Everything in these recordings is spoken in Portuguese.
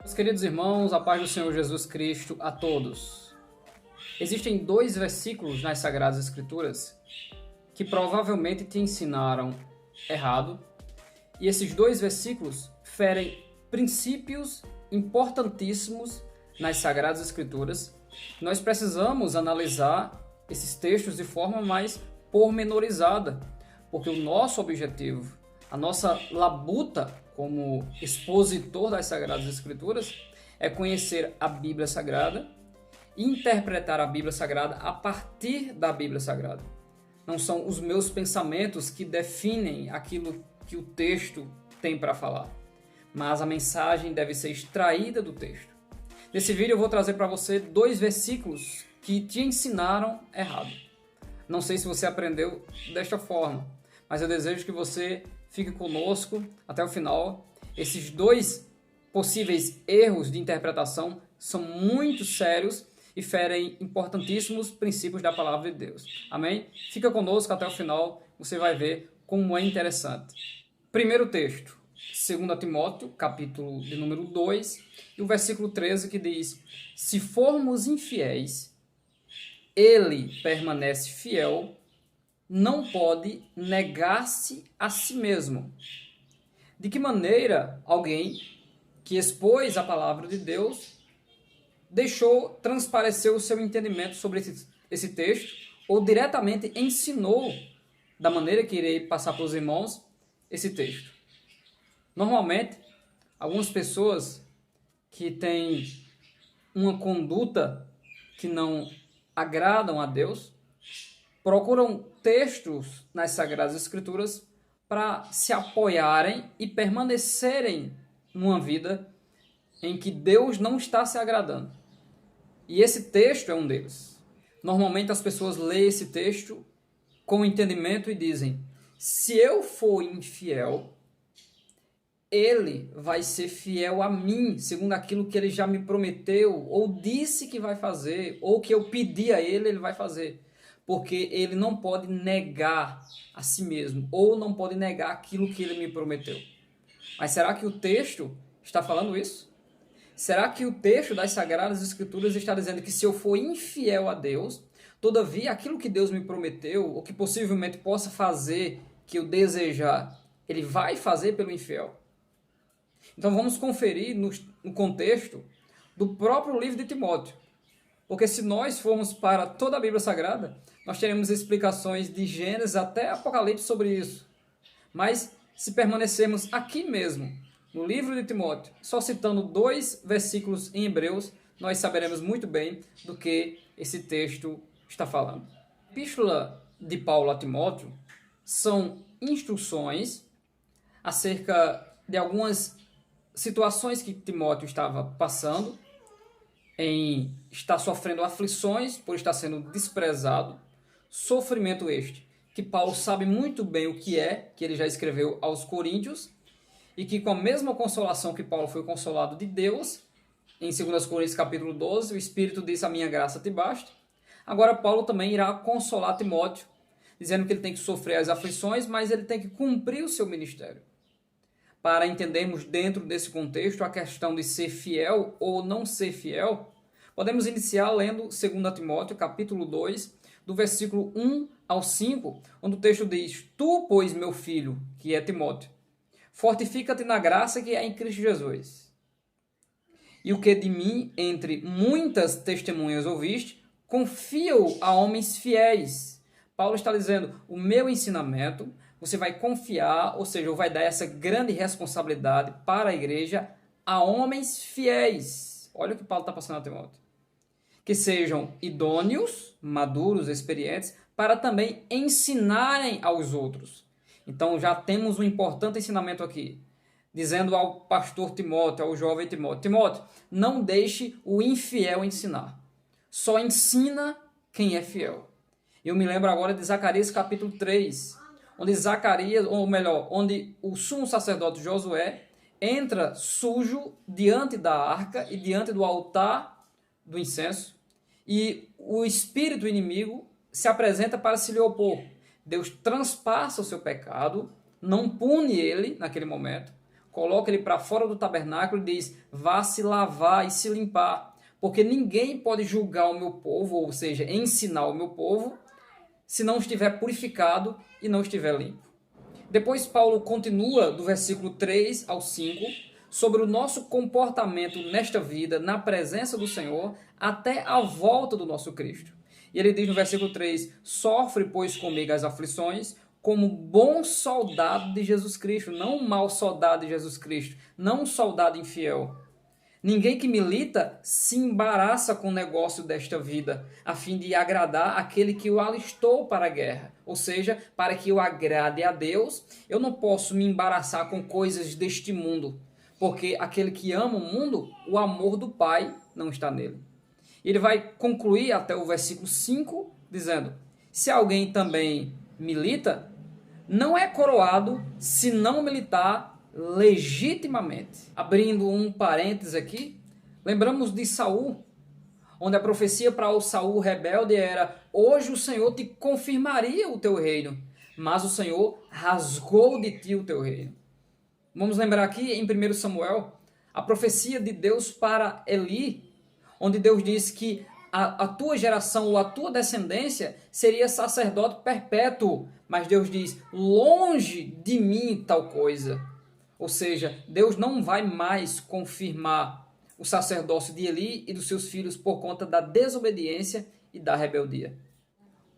Meus queridos irmãos, a paz do Senhor Jesus Cristo a todos. Existem dois versículos nas Sagradas Escrituras que provavelmente te ensinaram errado, e esses dois versículos ferem princípios importantíssimos nas Sagradas Escrituras. Nós precisamos analisar esses textos de forma mais pormenorizada, porque o nosso objetivo, a nossa labuta como expositor das Sagradas Escrituras é conhecer a Bíblia Sagrada e interpretar a Bíblia Sagrada a partir da Bíblia Sagrada. Não são os meus pensamentos que definem aquilo que o texto tem para falar, mas a mensagem deve ser extraída do texto. Nesse vídeo eu vou trazer para você dois versículos que te ensinaram errado. Não sei se você aprendeu desta forma, mas eu desejo que você fique conosco até o final. Esses dois possíveis erros de interpretação são muito sérios e ferem importantíssimos princípios da palavra de Deus. Amém? Fica conosco até o final, você vai ver como é interessante. Primeiro texto, 2 Timóteo, capítulo de número 2, e o versículo 13 que diz: se formos infiéis, ele permanece fiel, não pode negar-se a si mesmo. De que maneira alguém que expôs a palavra de Deus deixou transparecer o seu entendimento sobre esse texto, ou diretamente ensinou, da maneira que irei passar para os irmãos, esse texto? Normalmente, algumas pessoas que têm uma conduta que não agradam a Deus procuram textos nas Sagradas Escrituras para se apoiarem e permanecerem numa vida em que Deus não está se agradando. E esse texto é um deles. Normalmente as pessoas leem esse texto com entendimento e dizem: se eu for infiel, ele vai ser fiel a mim, segundo aquilo que ele já me prometeu, ou disse que vai fazer, ou que eu pedi a ele, ele vai fazer. Porque ele não pode negar a si mesmo, ou não pode negar aquilo que ele me prometeu. Mas será que o texto está falando isso? Será que o texto das Sagradas Escrituras está dizendo que se eu for infiel a Deus, todavia aquilo que Deus me prometeu, ou que possivelmente possa fazer que eu desejar, ele vai fazer pelo infiel? Então vamos conferir no contexto do próprio livro de Timóteo. Porque se nós formos para toda a Bíblia Sagrada, nós teremos explicações de Gênesis até Apocalipse sobre isso. Mas se permanecermos aqui mesmo, no livro de Timóteo, só citando dois versículos em Hebreus, nós saberemos muito bem do que esse texto está falando. A epístola de Paulo a Timóteo são instruções acerca de algumas situações que Timóteo estava passando, em estar sofrendo aflições por estar sendo desprezado, sofrimento este que Paulo sabe muito bem o que é, que ele já escreveu aos Coríntios, e que com a mesma consolação que Paulo foi consolado de Deus, em 2 Coríntios capítulo 12, o Espírito diz: a minha graça te basta. Agora Paulo também irá consolar Timóteo, dizendo que ele tem que sofrer as aflições, mas ele tem que cumprir o seu ministério. Para entendermos dentro desse contexto a questão de ser fiel ou não ser fiel, podemos iniciar lendo 2 Timóteo, capítulo 2, do versículo 1 ao 5, onde o texto diz: tu, pois, meu filho, que é Timóteo, fortifica-te na graça que é em Cristo Jesus. E o que de mim, entre muitas testemunhas ouviste, confia-o a homens fiéis. Paulo está dizendo: o meu ensinamento você vai confiar, ou seja, vai dar essa grande responsabilidade para a igreja a homens fiéis. Olha o que Paulo está passando a Timóteo. Que sejam idôneos, maduros, experientes, para também ensinarem aos outros. Então já temos um importante ensinamento aqui, dizendo ao pastor Timóteo, ao jovem Timóteo: Timóteo, não deixe o infiel ensinar. Só ensina quem é fiel. Eu me lembro agora de Zacarias capítulo 3, onde Zacarias, ou melhor, onde o sumo sacerdote Josué entra sujo diante da arca e diante do altar do incenso, e o espírito inimigo se apresenta para se lhe opor. Deus transpassa o seu pecado, não pune ele naquele momento, coloca ele para fora do tabernáculo e diz: vá se lavar e se limpar, porque ninguém pode julgar o meu povo, ou seja, ensinar o meu povo, se não estiver purificado e não estiver limpo. Depois Paulo continua do versículo 3 ao 5 sobre o nosso comportamento nesta vida, na presença do Senhor, até a volta do nosso Cristo. E ele diz no versículo 3: sofre, pois, comigo as aflições, como bom soldado de Jesus Cristo, não um mau soldado de Jesus Cristo, não um soldado infiel. Ninguém que milita se embaraça com o negócio desta vida, a fim de agradar aquele que o alistou para a guerra. Ou seja, para que eu agrade a Deus, eu não posso me embaraçar com coisas deste mundo, porque aquele que ama o mundo, o amor do Pai não está nele. Ele vai concluir até o versículo 5, dizendo: se alguém também milita, não é coroado se não militar legitimamente. Abrindo um parênteses aqui, lembramos de Saul, onde a profecia para o Saul rebelde era: hoje o Senhor te confirmaria o teu reino, mas o Senhor rasgou de ti o teu reino. Vamos lembrar aqui em 1 Samuel, a profecia de Deus para Eli, onde Deus diz que a tua geração ou a tua descendência seria sacerdote perpétuo, mas Deus diz: longe de mim tal coisa. Ou seja, Deus não vai mais confirmar o sacerdócio de Eli e dos seus filhos por conta da desobediência e da rebeldia.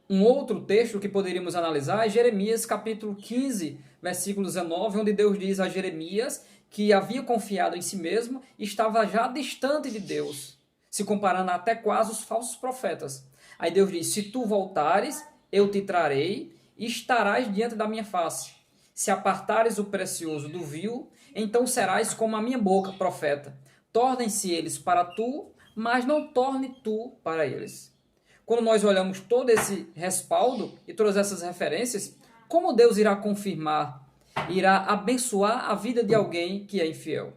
Um outro texto que poderíamos analisar é Jeremias capítulo 15, versículo 19, onde Deus diz a Jeremias que havia confiado em si mesmo e estava já distante de Deus, se comparando até quase os falsos profetas. Aí Deus diz: se tu voltares, eu te trarei e estarás diante da minha face. Se apartares o precioso do vil, então serás como a minha boca, profeta. Tornem-se eles para tu, mas não torne tu para eles. Quando nós olhamos todo esse respaldo e todas essas referências, como Deus irá confirmar, irá abençoar a vida de alguém que é infiel?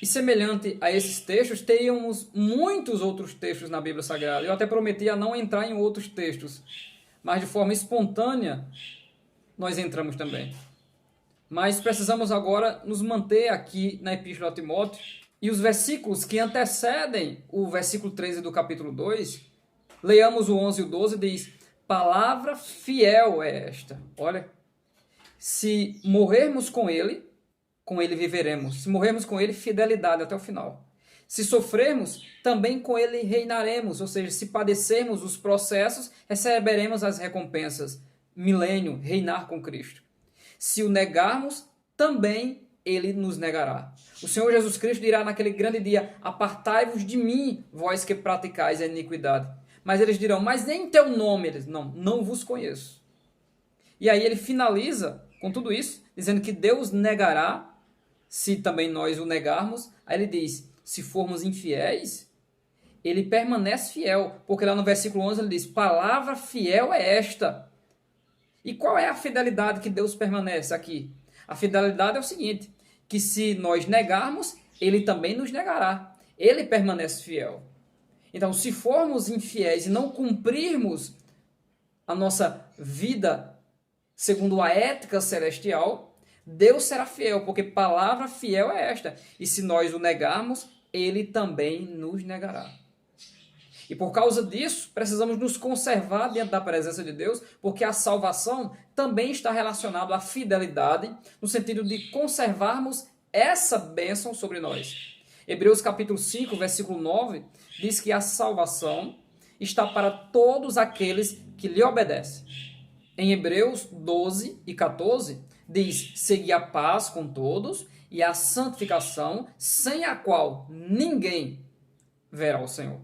E semelhante a esses textos, teríamos muitos outros textos na Bíblia Sagrada. Eu até prometi a não entrar em outros textos, mas de forma espontânea nós entramos também. Mas precisamos agora nos manter aqui na Epístola a Timóteo, e os versículos que antecedem o versículo 13 do capítulo 2, leamos o 11 e o 12, diz: palavra fiel é esta. Olha, se morrermos com ele viveremos. Se morrermos com ele, fidelidade até o final. Se sofrermos, também com ele reinaremos. Ou seja, se padecermos os processos, receberemos as recompensas. Milênio, reinar com Cristo. Se o negarmos, também ele nos negará. O Senhor Jesus Cristo dirá naquele grande dia: apartai-vos de mim, vós que praticais a iniquidade. Mas eles dirão: mas em teu nome. Eles: não vos conheço. E aí ele finaliza com tudo isso, dizendo que Deus negará, se também nós o negarmos. Aí ele diz: se formos infiéis, ele permanece fiel. Porque lá no versículo 11 ele diz: palavra fiel é esta. E qual é a fidelidade que Deus permanece aqui? A fidelidade é o seguinte: que se nós negarmos, ele também nos negará. Ele permanece fiel. Então, se formos infiéis e não cumprirmos a nossa vida segundo a ética celestial, Deus será fiel, porque palavra fiel é esta. E se nós o negarmos, ele também nos negará. E por causa disso, precisamos nos conservar dentro da presença de Deus, porque a salvação também está relacionada à fidelidade, no sentido de conservarmos essa bênção sobre nós. Hebreus capítulo 5, versículo 9, diz que a salvação está para todos aqueles que lhe obedecem. Em Hebreus 12 e 14, diz: segui a paz com todos e a santificação, sem a qual ninguém verá o Senhor.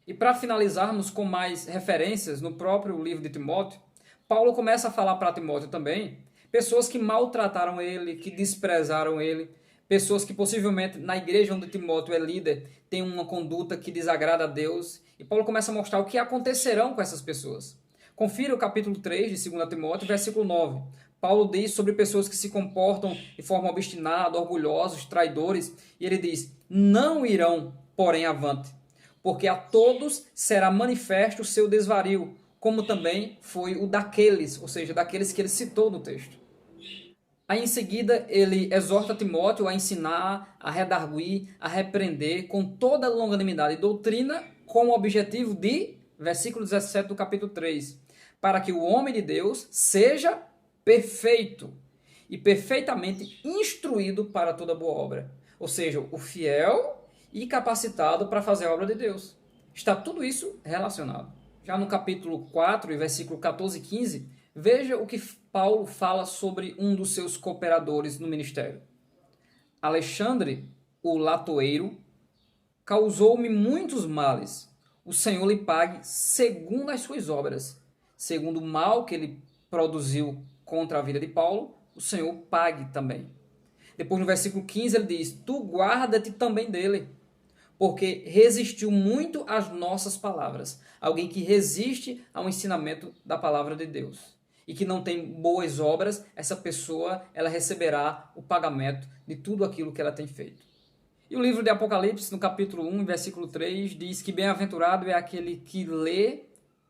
E para finalizarmos com mais referências no próprio livro de Timóteo, Paulo começa a falar para Timóteo também pessoas que maltrataram ele, que desprezaram ele, pessoas que possivelmente na igreja onde Timóteo é líder têm uma conduta que desagrada a Deus. E Paulo começa a mostrar o que acontecerão com essas pessoas. Confira o capítulo 3 de 2 Timóteo, versículo 9. Paulo diz sobre pessoas que se comportam de forma obstinada, orgulhosos, traidores, e ele diz: não irão, porém, avante, porque a todos será manifesto o seu desvario, como também foi o daqueles, ou seja, daqueles que ele citou no texto. Aí em seguida ele exorta Timóteo a ensinar, a redarguir, a repreender com toda longanimidade e doutrina, com o objetivo de, versículo 17 do capítulo 3, para que o homem de Deus seja perfeito e perfeitamente instruído para toda boa obra. Ou seja, o fiel e capacitado para fazer a obra de Deus. Está tudo isso relacionado. Já no capítulo 4, versículo 14 e 15, veja o que Paulo fala sobre um dos seus cooperadores no ministério. Alexandre, o latoeiro, causou-me muitos males. O Senhor lhe pague segundo as suas obras. Segundo o mal que ele produziu contra a vida de Paulo, o Senhor pague também. Depois no versículo 15 ele diz, tu guarda-te também dele, porque resistiu muito às nossas palavras. Alguém que resiste ao ensinamento da palavra de Deus e que não tem boas obras, essa pessoa ela receberá o pagamento de tudo aquilo que ela tem feito. E o livro de Apocalipse, no capítulo 1, versículo 3, diz que bem-aventurado é aquele que lê,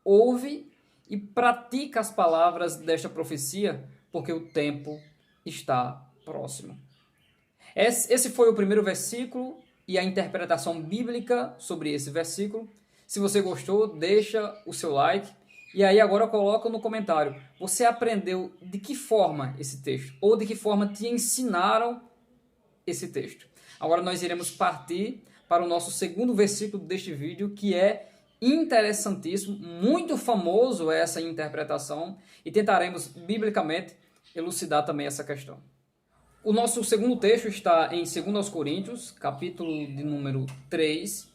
ouve e pratica as palavras desta profecia, porque o tempo está próximo. Esse foi o primeiro versículo e a interpretação bíblica sobre esse versículo. Se você gostou, deixa o seu like. E aí agora coloca no comentário, você aprendeu de que forma esse texto? Ou de que forma te ensinaram esse texto? Agora nós iremos partir para o nosso segundo versículo deste vídeo, que é interessantíssimo, muito famoso essa interpretação, e tentaremos biblicamente elucidar também essa questão. O nosso segundo texto está em 2 Coríntios, capítulo de número 3,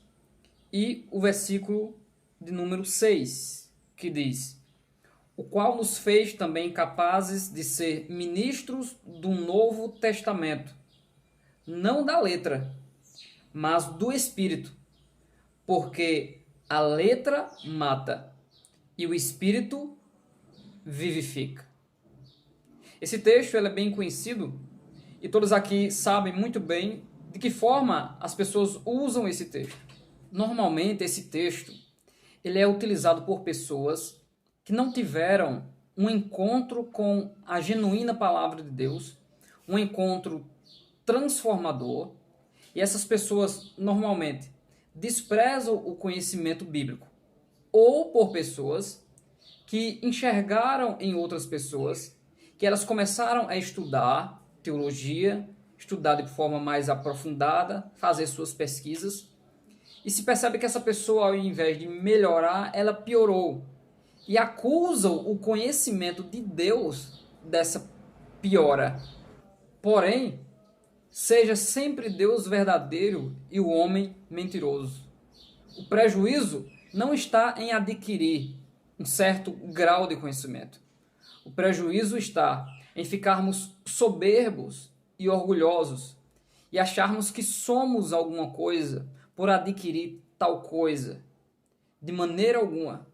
e o versículo de número 6, que diz, o qual nos fez também capazes de ser ministros do Novo Testamento, não da letra, mas do Espírito, porque a letra mata e o Espírito vivifica. Esse texto ele é bem conhecido e todos aqui sabem muito bem de que forma as pessoas usam esse texto. Normalmente esse texto ele é utilizado por pessoas que não tiveram um encontro com a genuína palavra de Deus, um encontro transformador, e essas pessoas normalmente desprezam o conhecimento bíblico, ou por pessoas que enxergaram em outras pessoas, que elas começaram a estudar teologia, estudar de forma mais aprofundada, fazer suas pesquisas, e se percebe que essa pessoa, ao invés de melhorar, ela piorou. E acusam o conhecimento de Deus dessa piora. Porém, seja sempre Deus verdadeiro e o homem mentiroso. O prejuízo não está em adquirir um certo grau de conhecimento. O prejuízo está em ficarmos soberbos e orgulhosos e acharmos que somos alguma coisa por adquirir tal coisa. De maneira alguma.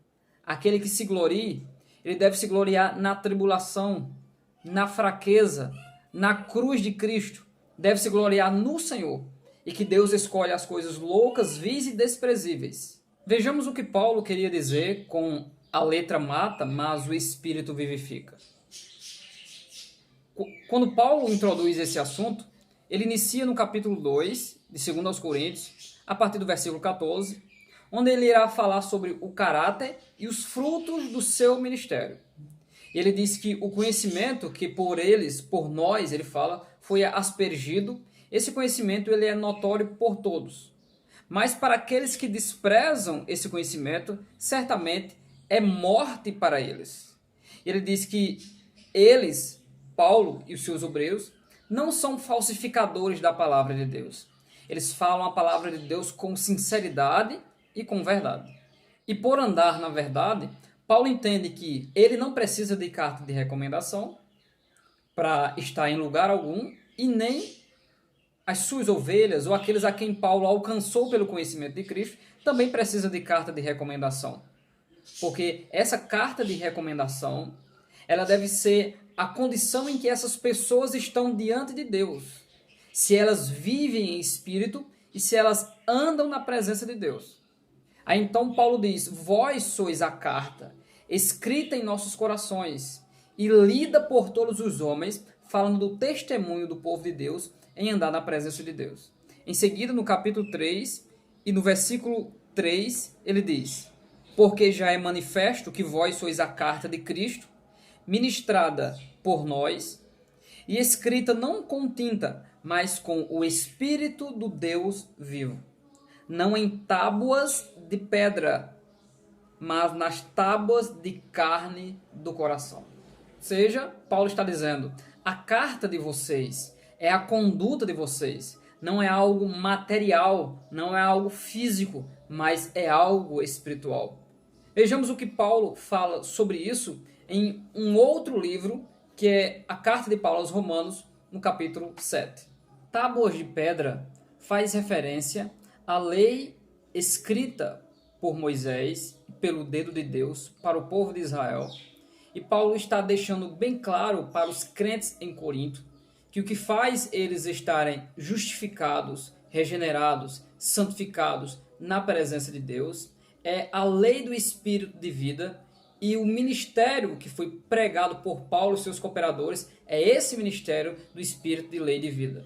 Aquele que se glorie, ele deve se gloriar na tribulação, na fraqueza, na cruz de Cristo. Deve se gloriar no Senhor. E que Deus escolhe as coisas loucas, vis e desprezíveis. Vejamos o que Paulo queria dizer com a letra mata, mas o Espírito vivifica. Quando Paulo introduz esse assunto, ele inicia no capítulo 2, de 2 aos Coríntios, a partir do versículo 14, onde ele irá falar sobre o caráter e os frutos do seu ministério. Ele diz que o conhecimento que por eles, por nós, ele fala, foi aspergido, esse conhecimento ele é notório por todos. Mas para aqueles que desprezam esse conhecimento, certamente é morte para eles. Ele diz que eles, Paulo e os seus obreiros, não são falsificadores da palavra de Deus. Eles falam a palavra de Deus com sinceridade e com verdade. E por andar na verdade, Paulo entende que ele não precisa de carta de recomendação para estar em lugar algum e nem as suas ovelhas ou aqueles a quem Paulo alcançou pelo conhecimento de Cristo também precisa de carta de recomendação. Porque essa carta de recomendação, ela deve ser a condição em que essas pessoas estão diante de Deus. Se elas vivem em espírito e se elas andam na presença de Deus. Aí então Paulo diz, vós sois a carta, escrita em nossos corações e lida por todos os homens, falando do testemunho do povo de Deus em andar na presença de Deus. Em seguida, no capítulo 3 e no versículo 3, ele diz: porque já é manifesto que vós sois a carta de Cristo, ministrada por nós, e escrita não com tinta, mas com o Espírito do Deus vivo, não em tábuas de pedra, mas nas tábuas de carne do coração. Ou seja, Paulo está dizendo, a carta de vocês é a conduta de vocês, não é algo material, não é algo físico, mas é algo espiritual. Vejamos o que Paulo fala sobre isso em um outro livro, que é a carta de Paulo aos Romanos, no capítulo 7. Tábuas de pedra faz referência à lei escrita por Moisés, pelo dedo de Deus, para o povo de Israel. E Paulo está deixando bem claro para os crentes em Corinto que o que faz eles estarem justificados, regenerados, santificados na presença de Deus é a lei do Espírito de vida, e o ministério que foi pregado por Paulo e seus cooperadores é esse ministério do Espírito de lei de vida.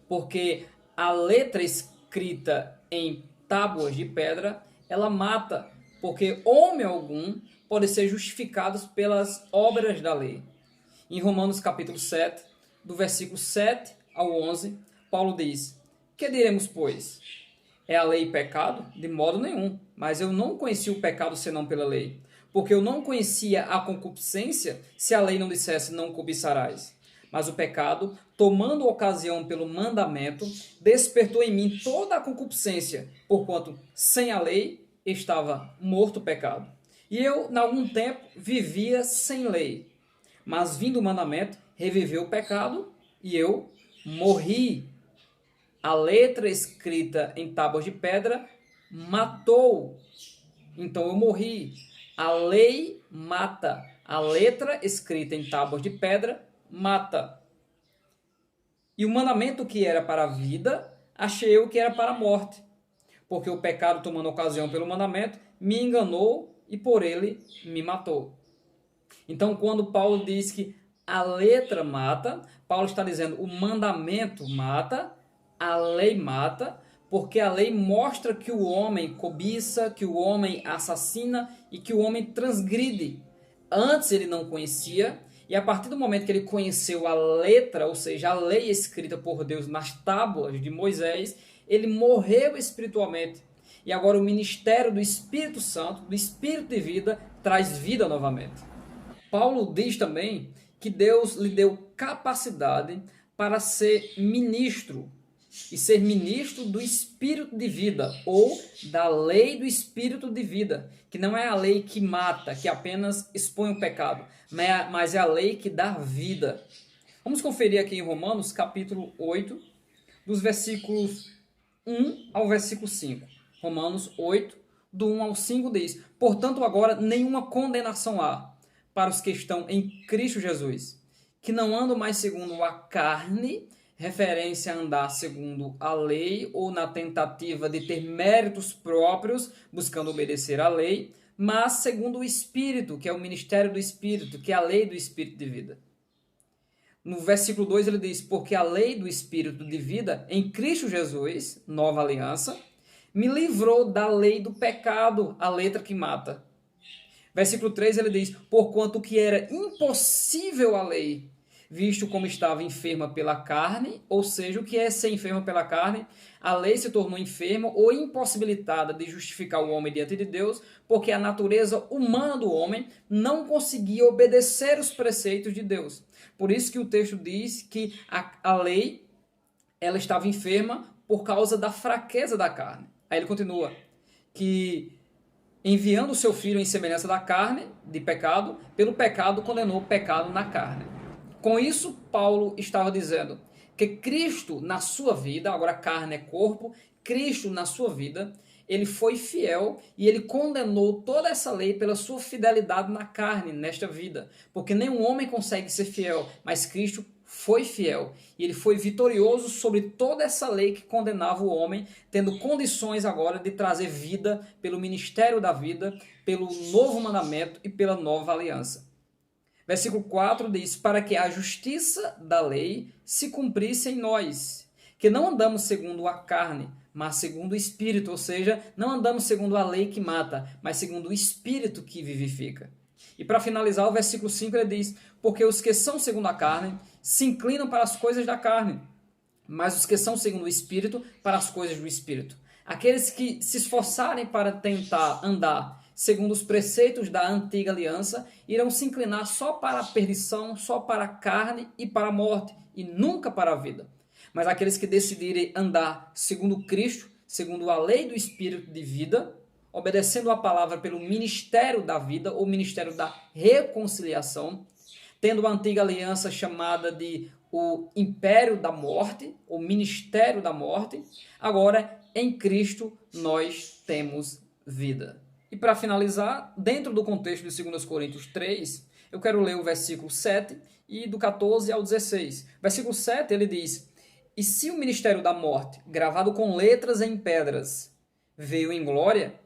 Porque a letra escrita em tábuas de pedra, ela mata, porque homem algum pode ser justificado pelas obras da lei. Em Romanos capítulo 7, do versículo 7 ao 11, Paulo diz: que diremos, pois? É a lei pecado? De modo nenhum. Mas eu não conheci o pecado senão pela lei. Porque eu não conhecia a concupiscência se a lei não dissesse não cobiçarás. Mas o pecado, tomando ocasião pelo mandamento, despertou em mim toda a concupiscência, porquanto sem a lei estava morto o pecado. E eu, em algum tempo, vivia sem lei. Mas vindo o mandamento, reviveu o pecado e eu morri. A letra escrita em tábuas de pedra matou. Então eu morri. A lei mata. A letra escrita em tábuas de pedra mata. E o mandamento que era para a vida, achei eu que era para a morte. Porque o pecado, tomando ocasião pelo mandamento, me enganou e por ele me matou. Então, quando Paulo diz que a letra mata, Paulo está dizendo o mandamento mata, a lei mata, porque a lei mostra que o homem cobiça, que o homem assassina e que o homem transgride. Antes ele não conhecia, e a partir do momento que ele conheceu a letra, ou seja, a lei escrita por Deus nas tábuas de Moisés, ele morreu espiritualmente. E agora o ministério do Espírito Santo, do Espírito de vida, traz vida novamente. Paulo diz também que Deus lhe deu capacidade para ser ministro, e ser ministro do Espírito de vida, ou da lei do Espírito de vida, que não é a lei que mata, que apenas expõe o pecado, mas é a lei que dá vida. Vamos conferir aqui em Romanos, capítulo 8, dos versículos 1 ao versículo 5. Romanos 8, do 1 ao 5 diz: portanto, agora nenhuma condenação há para os que estão em Cristo Jesus, que não andam mais segundo a carne, referência a andar segundo a lei ou na tentativa de ter méritos próprios, buscando obedecer à lei, mas segundo o Espírito, que é o ministério do Espírito, que é a lei do Espírito de vida. No versículo 2 ele diz: porque a lei do Espírito de vida em Cristo Jesus, nova aliança, me livrou da lei do pecado, a letra que mata. Versículo 3 ele diz: porquanto que era impossível a lei, visto como estava enferma pela carne, ou seja, o que é ser enferma pela carne? A lei se tornou enferma ou impossibilitada de justificar o homem diante de Deus, porque a natureza humana do homem não conseguia obedecer os preceitos de Deus. Por isso que o texto diz que a lei ela estava enferma por causa da fraqueza da carne. Aí ele continua que enviando o seu filho em semelhança da carne, de pecado, pelo pecado condenou o pecado na carne. Com isso, Paulo estava dizendo que Cristo na sua vida, agora carne é corpo, Cristo na sua vida, ele foi fiel e ele condenou toda essa lei pela sua fidelidade na carne, nesta vida. Porque nenhum homem consegue ser fiel, mas Cristo foi fiel. E ele foi vitorioso sobre toda essa lei que condenava o homem, tendo condições agora de trazer vida pelo ministério da vida, pelo novo mandamento e pela nova aliança. Versículo 4 diz: para que a justiça da lei se cumprisse em nós, que não andamos segundo a carne, mas segundo o Espírito, ou seja, não andamos segundo a lei que mata, mas segundo o Espírito que vivifica. E para finalizar, o versículo 5 ele diz: porque os que são segundo a carne se inclinam para as coisas da carne, mas os que são segundo o Espírito, para as coisas do Espírito. Aqueles que se esforçarem para tentar andar segundo os preceitos da antiga aliança, irão se inclinar só para a perdição, só para a carne e para a morte, e nunca para a vida. Mas aqueles que decidirem andar segundo Cristo, segundo a lei do Espírito de vida, obedecendo a palavra pelo ministério da vida, ou ministério da reconciliação, tendo a antiga aliança chamada de o império da morte, o ministério da morte, agora em Cristo nós temos vida. E para finalizar, dentro do contexto de 2 Coríntios 3, eu quero ler o versículo 7 e do 14 ao 16. Versículo 7 ele diz: e se o ministério da morte, gravado com letras em pedras, veio em glória,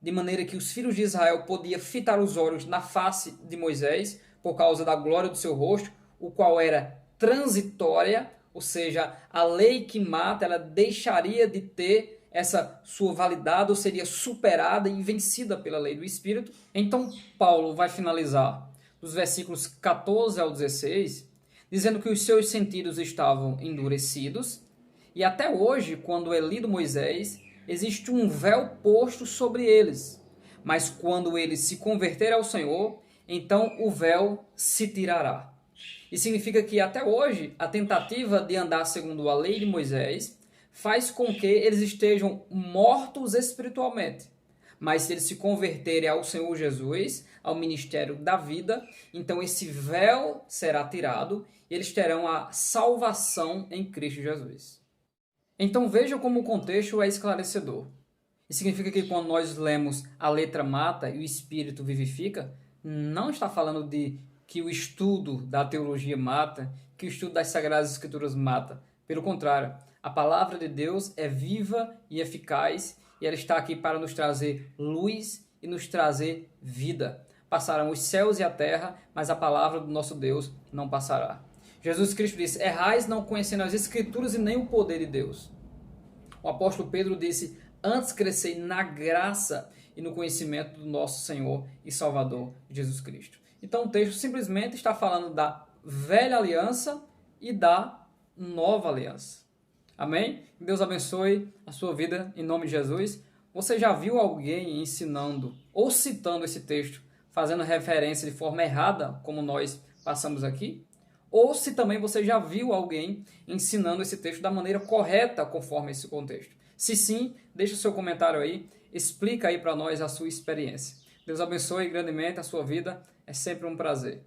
de maneira que os filhos de Israel podiam fitar os olhos na face de Moisés, por causa da glória do seu rosto, o qual era transitória, ou seja, a lei que mata, ela deixaria de ter essa sua validade, ou seria superada e vencida pela lei do Espírito. Então, Paulo vai finalizar dos versículos 14 ao 16, dizendo que os seus sentidos estavam endurecidos, e até hoje, quando é lido Moisés, existe um véu posto sobre eles. Mas quando eles se converterem ao Senhor, então o véu se tirará. Isso significa que até hoje a tentativa de andar segundo a lei de Moisés faz com que eles estejam mortos espiritualmente. Mas se eles se converterem ao Senhor Jesus, ao ministério da vida, então esse véu será tirado e eles terão a salvação em Cristo Jesus. Então veja como o contexto é esclarecedor. Isso significa que quando nós lemos a letra mata e o espírito vivifica, não está falando de que o estudo da teologia mata, que o estudo das Sagradas Escrituras mata. Pelo contrário, a palavra de Deus é viva e eficaz e ela está aqui para nos trazer luz e nos trazer vida. Passarão os céus e a terra, mas a palavra do nosso Deus não passará. Jesus Cristo disse: errais não conhecendo as Escrituras e nem o poder de Deus. O apóstolo Pedro disse: antes crescei na graça e no conhecimento do nosso Senhor e Salvador Jesus Cristo. Então o texto simplesmente está falando da velha aliança e da nova aliança. Amém? Deus abençoe a sua vida em nome de Jesus. Você já viu alguém ensinando ou citando esse texto, fazendo referência de forma errada, como nós passamos aqui? Ou se também você já viu alguém ensinando esse texto da maneira correta, conforme esse contexto? Se sim, deixa o seu comentário aí, explica aí para nós a sua experiência. Deus abençoe grandemente a sua vida, é sempre um prazer.